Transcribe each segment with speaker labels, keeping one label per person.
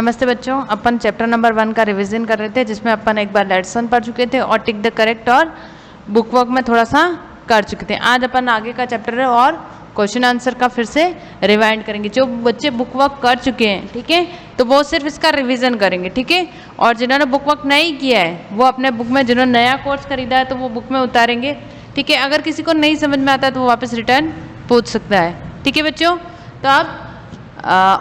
Speaker 1: नमस्ते बच्चों, अपन chapter number 1 का रिवीजन कर रहे थे, जिसमें अपन एक बार लेसन पढ़ चुके थे और टिक द करेक्ट और बुक वर्क में थोड़ा सा कर चुके थे। आज अपन आगे का चैप्टर है और क्वेश्चन आंसर का फिर से रिवाइंड करेंगे। जो बच्चे बुक वर्क कर चुके हैं, ठीक है, तो वो सिर्फ इसका रिवीजन करेंगे, ठीक है। और जिन्होंने बुक वर्क नहीं किया है वो अपने बुक में, जिन्होंने नया कोर्स खरीदा है तो वो बुक में उतारेंगे, ठीक है। अगर किसी को नहीं समझ में आता है तो वो वापस रिटर्न पूछ सकता है, ठीक है बच्चों। तो अब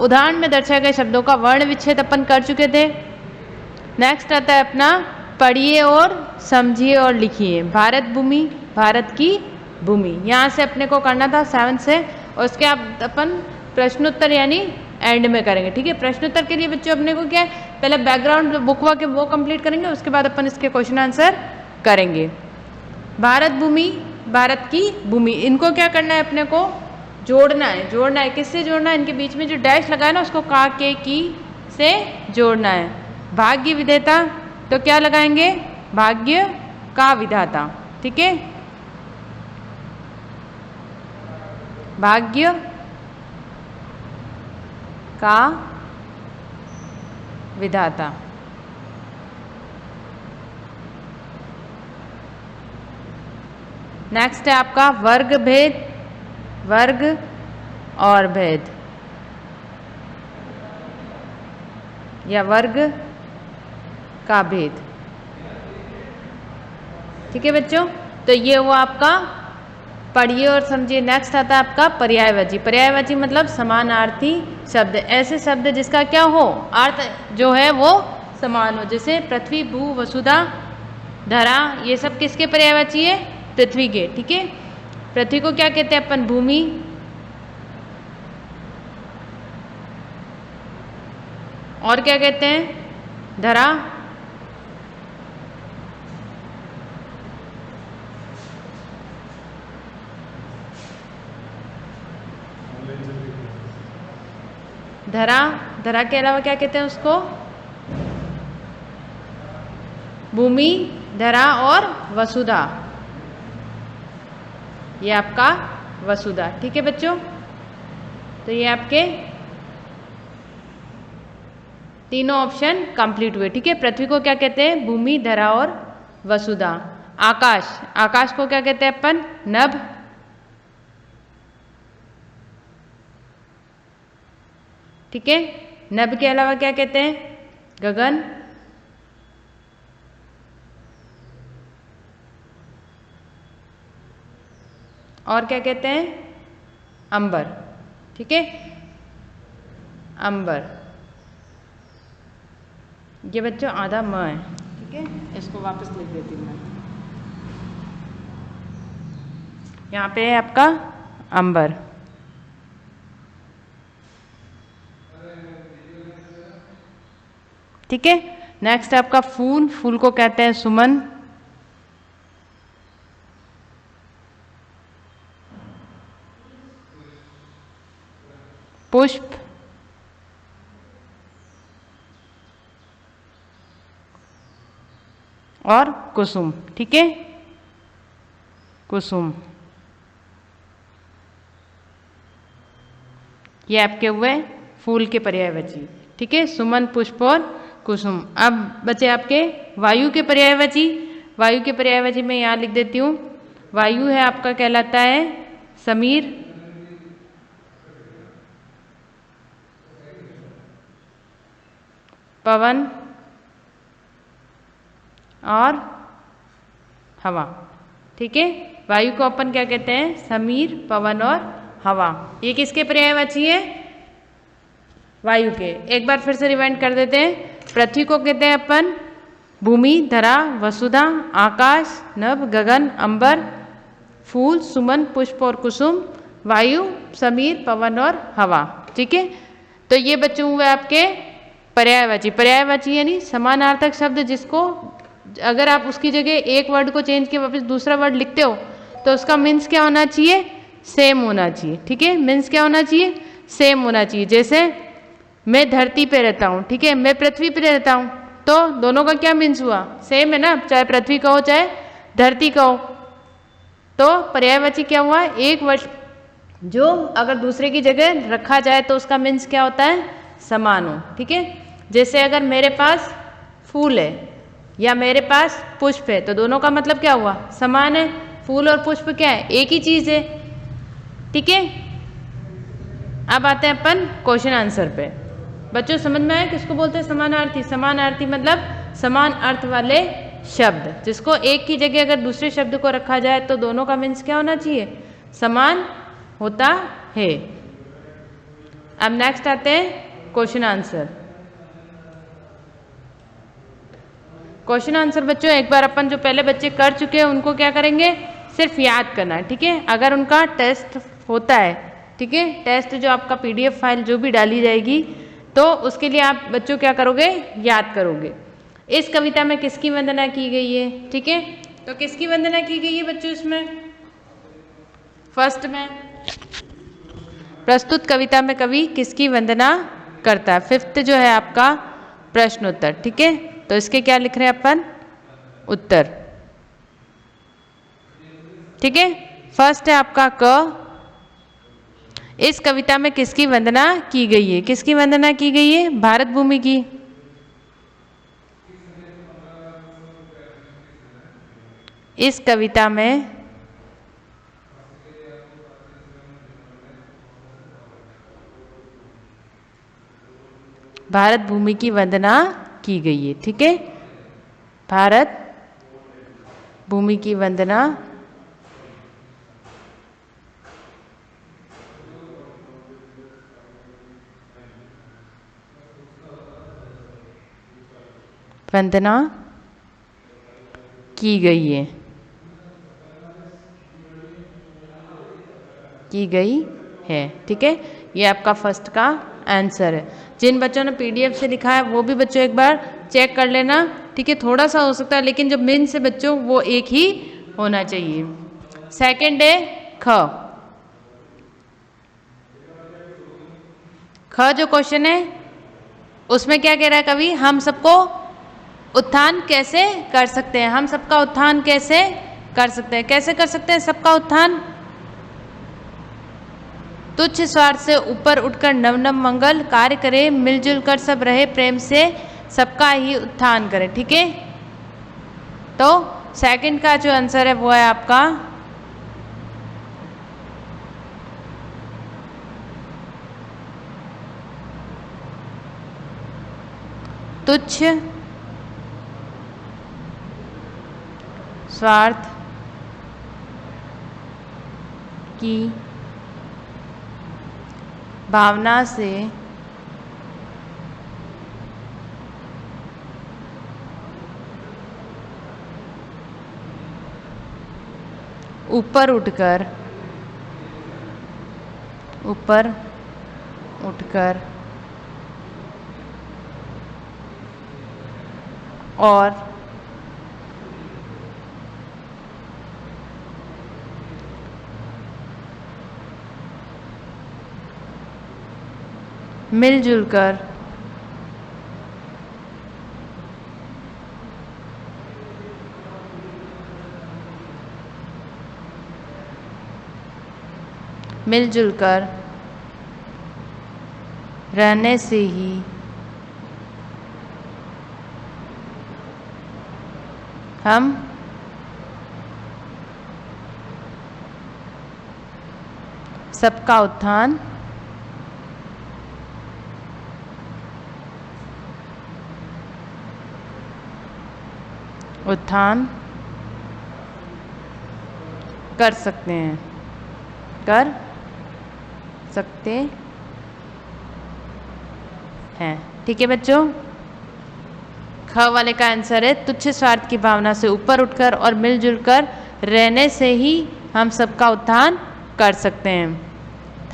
Speaker 1: उदाहरण में दर्शाए गए शब्दों का वर्ण विच्छेद अपन कर चुके थे। नेक्स्ट आता है अपना पढ़िए और समझिए और लिखिए। भारत भूमि, भारत की भूमि, यहाँ से अपने को करना था 7 से, और उसके बाद अपन प्रश्नोत्तर यानी एंड में करेंगे, ठीक है। प्रश्नोत्तर के लिए बच्चों अपने को क्या है, पहले बैकग्राउंड बुक वर्क है वो कंप्लीट करेंगे, उसके बाद अपन इसके क्वेश्चन आंसर करेंगे। भारत भूमि, भारत की भूमि, इनको क्या करना है, अपने को जोड़ना है। जोड़ना है किससे जोड़ना है, इनके बीच में जो डैश लगा है ना उसको का के की से जोड़ना है। भाग्य विधाता, तो क्या लगाएंगे, भाग्य का विधाता, ठीक है। भाग्य का विधाता। नेक्स्ट है आपका वर्ग भेद, वर्ग और भेद, या वर्ग का भेद, ठीक है बच्चों। तो ये हुआ आपका पढ़िए और समझिए। नेक्स्ट आता है आपका पर्यायवाची। पर्यायवाची मतलब समानार्थी शब्द, ऐसे शब्द जिसका क्या हो, अर्थ जो है वो समान हो। जैसे पृथ्वी, भू, वसुधा, धरा, ये सब किसके पर्यायवाची है, पृथ्वी के, ठीक है। पृथ्वी को क्या कहते हैं अपन, भूमि। और क्या कहते हैं, धरा। धरा, धरा के अलावा क्या कहते हैं उसको, भूमि, धरा और वसुधा, ये आपका वसुधा, ठीक है बच्चों। तो ये आपके तीनों ऑप्शन कंप्लीट हुए, ठीक है। पृथ्वी को क्या कहते हैं, भूमि, धरा और वसुधा। आकाश, आकाश को क्या कहते हैं अपन, नभ। ठीक है, नभ के अलावा क्या कहते हैं, गगन। और क्या कहते हैं, अंबर, ठीक है, अंबर। ये बच्चों आधा म है, ठीक है, इसको वापस लिख देती हूँ मैं। यहाँ पे है आपका अंबर, ठीक है। नेक्स्ट है आपका फूल, फूल को कहते हैं सुमन। पुष्प, और कुसुम, ठीक है, कुसुम। ये आपके हुए फूल के पर्यायवाची, ठीक है, सुमन, पुष्प और कुसुम। अब बचे आपके वायु के पर्यायवाची। वायु के पर्यायवाची मैं यहाँ लिख देती हूँ। वायु है आपका कहलाता है समीर, पवन और हवा, ठीक है। वायु को अपन क्या कहते हैं, समीर, पवन और हवा। ये किसके पर्यायवाची है, वायु के। एक बार फिर से रिवाइंड कर देते हैं। पृथ्वी को कहते हैं अपन भूमि, धरा, वसुधा, आकाश, नभ, गगन, अंबर, फूल, सुमन, पुष्प और कुसुम, वायु, समीर, पवन और हवा, ठीक है। तो ये बच्चों हुए आपके पर्यायवाची। पर्यायवाची यानी समानार्थक शब्द, जिसको अगर आप उसकी जगह एक वर्ड को चेंज के वापस दूसरा वर्ड लिखते हो तो उसका मीन्स क्या होना चाहिए, सेम होना चाहिए, ठीक है। मीन्स क्या होना चाहिए, सेम होना चाहिए। जैसे मैं धरती पे रहता हूँ, ठीक है, मैं पृथ्वी पे रहता हूँ, तो दोनों का क्या मीन्स हुआ, सेम है ना, चाहे पृथ्वी का हो चाहे धरती का हो। तो पर्यायवाची क्या हुआ, एक वर्ड जो अगर दूसरे की जगह रखा जाए तो उसका मीन्स क्या होता है, समान हो, ठीक है। जैसे अगर मेरे पास फूल है या मेरे पास पुष्प है तो दोनों का मतलब क्या हुआ, समान है। फूल और पुष्प क्या है, एक ही चीज है। ठीक है, अब आते हैं अपन क्वेश्चन आंसर पे। बच्चों समझ में आया किसको बोलते हैं समानार्थी? समानार्थी मतलब समान अर्थ वाले शब्द, जिसको एक की जगह अगर दूसरे शब्द को रखा जाए तो दोनों का मीन्स क्या होना चाहिए, समान होता है। अब नेक्स्ट आते हैं क्वेश्चन आंसर। क्वेश्चन आंसर बच्चों एक बार अपन जो पहले बच्चे कर चुके हैं उनको क्या करेंगे, सिर्फ याद करना है। ठीक है, अगर उनका टेस्ट होता है, ठीक है, टेस्ट जो आपका पीडीएफ फाइल जो भी डाली जाएगी तो उसके लिए आप बच्चों क्या करोगे, याद करोगे। इस कविता में किसकी वंदना की गई है? ठीक है, तो किसकी वंदना की गई है बच्चों इसमें? फर्स्ट में प्रस्तुत कविता में कवि किसकी वंदना करता है? फिफ्थ जो है आपका प्रश्न उत्तर। ठीक है, तो इसके क्या लिख रहे हैं अपन, उत्तर। ठीक है, फर्स्ट है आपका क, इस कविता में किसकी वंदना की गई है? किसकी वंदना की गई है? भारत भूमि की। इस कविता में भारत भूमि की वंदना की गई है। ठीक है, भारत भूमि की वंदना वंदना की गई है, की गई है। ठीक है, ये आपका फर्स्ट का आंसर है। जिन बच्चों ने पीडीएफ से लिखा है वो भी बच्चों एक बार चेक कर लेना। ठीक है, थोड़ा सा हो सकता है लेकिन जो मेन से बच्चों वो एक ही होना चाहिए। सेकंड है ख। ख जो क्वेश्चन है उसमें क्या कह रहा है कवि, हम सबको उत्थान कैसे कर सकते हैं? हम सबका उत्थान कैसे कर सकते हैं? कैसे कर सकते हैं सबका उत्थान? तुच्छ स्वार्थ से ऊपर उठकर नव नव मंगल कार्य करे, मिलजुल कर सब रहे प्रेम से, सबका ही उत्थान करे। ठीक है, तो सेकंड का जो आंसर है वो है आपका तुच्छ स्वार्थ की भावना से ऊपर उठकर और मिलजुल कर रहने से ही हम सबका उत्थान कर सकते हैं, कर सकते हैं। ठीक है बच्चों, ख वाले का आंसर है तुच्छ स्वार्थ की भावना से ऊपर उठकर और मिलजुल कर रहने से ही हम सबका उत्थान कर सकते हैं।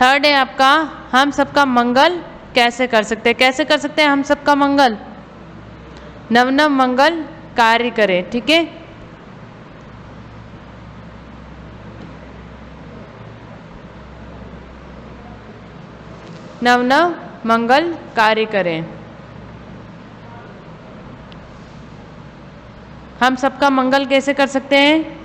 Speaker 1: थर्ड है आपका हम सबका मंगल कैसे कर सकते हैं? कैसे कर सकते हैं हम सबका मंगल? नव नव मंगल कार्य करें। ठीक है, नव नव मंगल कार्य करें। हम सबका मंगल कैसे कर सकते हैं?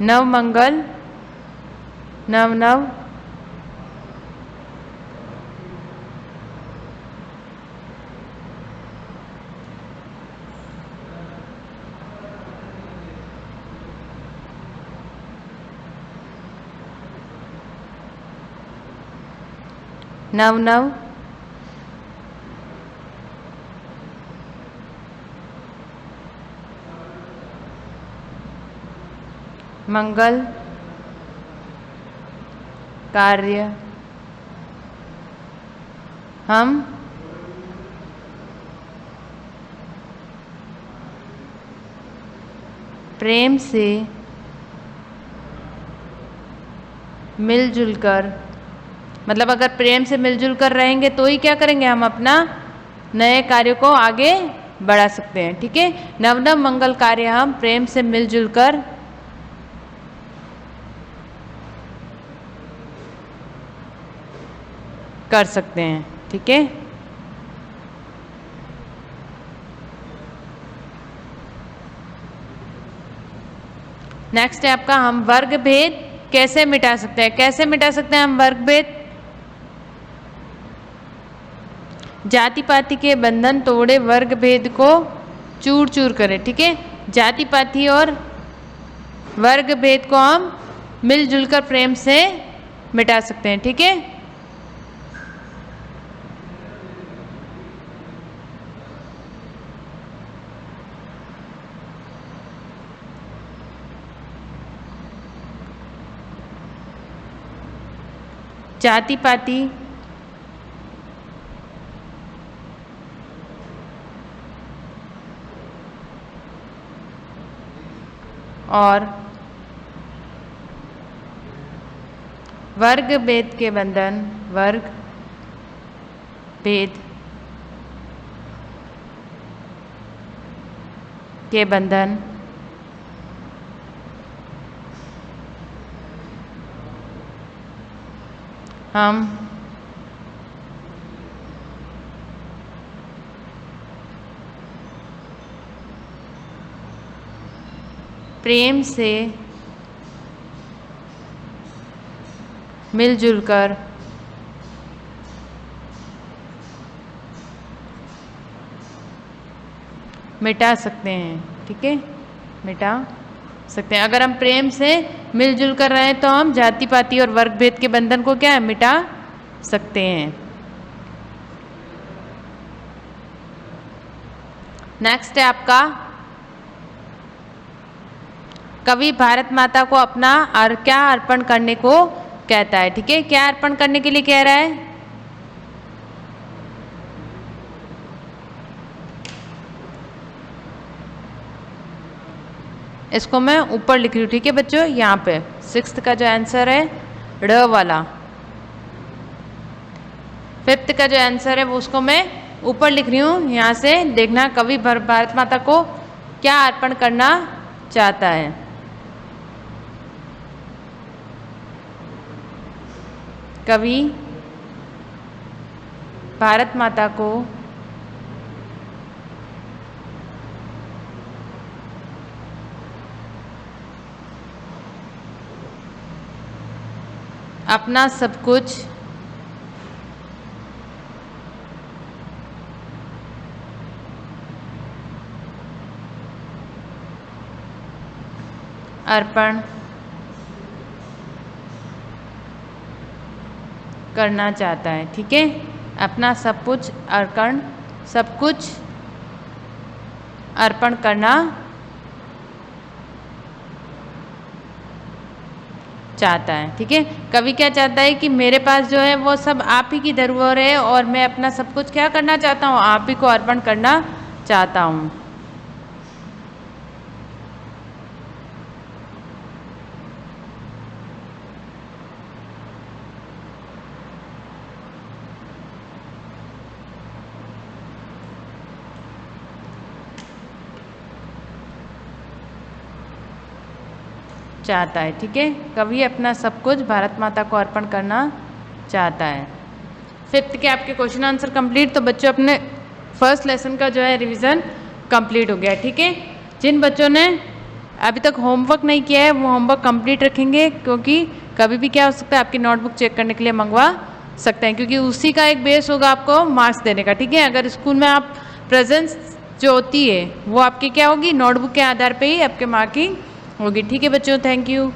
Speaker 1: नव मंगल नव नव नव नव मंगल कार्य हम प्रेम से मिलजुल कर, मतलब अगर प्रेम से मिलजुल कर रहेंगे तो ही क्या करेंगे, हम अपना नए कार्य को आगे बढ़ा सकते हैं। ठीक है, नव नव मंगल कार्य हम प्रेम से मिलजुल कर कर सकते हैं। ठीक है, नेक्स्ट है आपका हम वर्ग भेद कैसे मिटा सकते हैं। कैसे मिटा सकते हैं हम वर्ग भेद? जाति पाति के बंधन तोड़े वर्ग भेद को चूर चूर करें। ठीक है, जाति पाति और वर्ग भेद को हम मिलजुल कर प्रेम से मिटा सकते हैं। ठीक है, जाति पाति और वर्ग भेद के बंधन, वर्ग भेद के बंधन हम प्रेम से मिलजुल कर मिटा सकते हैं। ठीक है, मिटा सकते हैं। अगर हम प्रेम से मिलजुल कर रहे हैं तो हम जाति पाति और वर्ग भेद के बंधन को क्या है, मिटा सकते हैं। नेक्स्ट है आपका कवि भारत माता को अपना क्या अर्पण करने को कहता है। ठीक है, क्या अर्पण करने के लिए कह रहा है? इसको मैं ऊपर लिख रही हूँ। ठीक है बच्चों, यहाँ पे 6th का जो आंसर है ड वाला, 5th का जो आंसर है वो उसको मैं ऊपर लिख रही हूँ। यहाँ से देखना कवि भारत माता को क्या अर्पण करना चाहता है। कवि भारत माता को अपना सब कुछ अर्पण करना चाहता है। ठीक है, अपना सब कुछ अर्पण, सब कुछ अर्पण करना चाहता है। ठीक है, कवि क्या चाहता है कि मेरे पास जो है वो सब आप ही की धरोहर है और मैं अपना सब कुछ क्या करना चाहता हूँ, आप ही को अर्पण करना चाहता हूँ। चाहता है। ठीक है, कवि अपना सब कुछ भारत माता को अर्पण करना चाहता है। 5th के आपके क्वेश्चन आंसर कंप्लीट। तो बच्चों अपने फर्स्ट लेसन का जो है रिवीजन कंप्लीट हो गया। ठीक है, जिन बच्चों ने अभी तक होमवर्क नहीं किया है वो होमवर्क कंप्लीट रखेंगे, क्योंकि कभी भी क्या हो सकता है आपकी नोटबुक चेक करने के लिए मंगवा सकते हैं, क्योंकि उसी का एक बेस होगा आपको मार्क्स देने का। ठीक है, अगर स्कूल में आप प्रेजेंस जो होती है वो आपकी क्या होगी, नोटबुक के आधार पे ही आपके मार्किंग होगी। ठीक है बच्चों, थैंक यू।